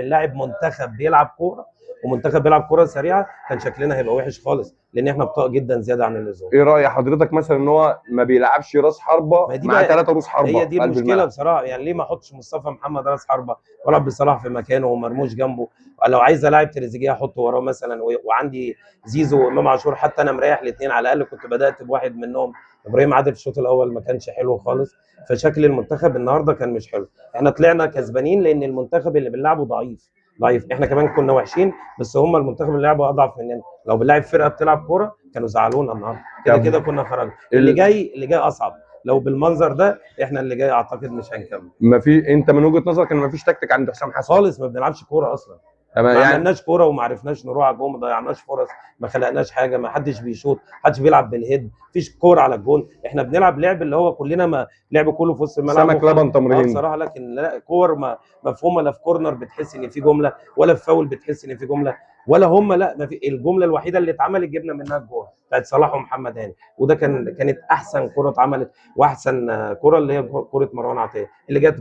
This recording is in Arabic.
بنلاعب منتخب بيلعب كوره ومنتخب بيلعب كوره سريعه كان شكلنا هيبقى وحش خالص، لان احنا بطاء جدا زياده عن اللزوم. ايه راي حضرتك مثلا ان هو ما بيلعبش راس حربه مع 3 روس حربه هي دي في قلب المشكله الملعب؟ بصراحه، يعني ليه ما احطش مصطفى محمد راس حربه والعب بصلاح في مكانه ومرموش جنبه؟ لو عايز العب تريزيجيه احطه وراه مثلا، وعندي زيزو وامام عاشور، حتى انا مريح الاثنين على الاقل، كنت بدات بواحد منهم. ابراهيم عادل في الشوط الاول ما كانش حلو خالص، فشكل المنتخب النهارده كان مش حلو. احنا طلعنا كسبانين لان المنتخب اللي بنلعبه ضعيف، احنا كمان كنا وحشين، بس هم المنتخب اللي لعبه اضعف مننا. لو بنلعب فرقه بتلعب كوره كانوا زعلونا النهارده، كده كده كنا خرجنا. اللي جاي اصعب، لو بالمنظر ده احنا اللي جاي اعتقد مش هنكمل. ما في، انت من وجهه نظرك ان ما فيش تكتيك عند حسام حسن خالص، ما بنلعبش كوره اصلا، ما يعني عملناش كوره وما عرفناش نروح على الجون، ما ضيعناش فرص، ما خلقناش حاجه، ما حدش بيشوط، ما حدش بيلعب بالهيد، مفيش كوره على الجون. احنا بنلعب لعب اللي هو كلنا ما لعب كله في وسط الملعب سمك لبن تمر هندي بصراحه، لكن لا كور ما مفهومه، لا في كورنر بتحس ان في جمله، ولا في فاول بتحس ان في جمله، ولا هم، لا ما في. الجمله الوحيده اللي اتعملت جبنا منها الجول بتاعت صلاح ومحمد هاني، وده كانت احسن كوره اتعملت، واحسن كوره اللي هي كوره مروان عطيه اللي جت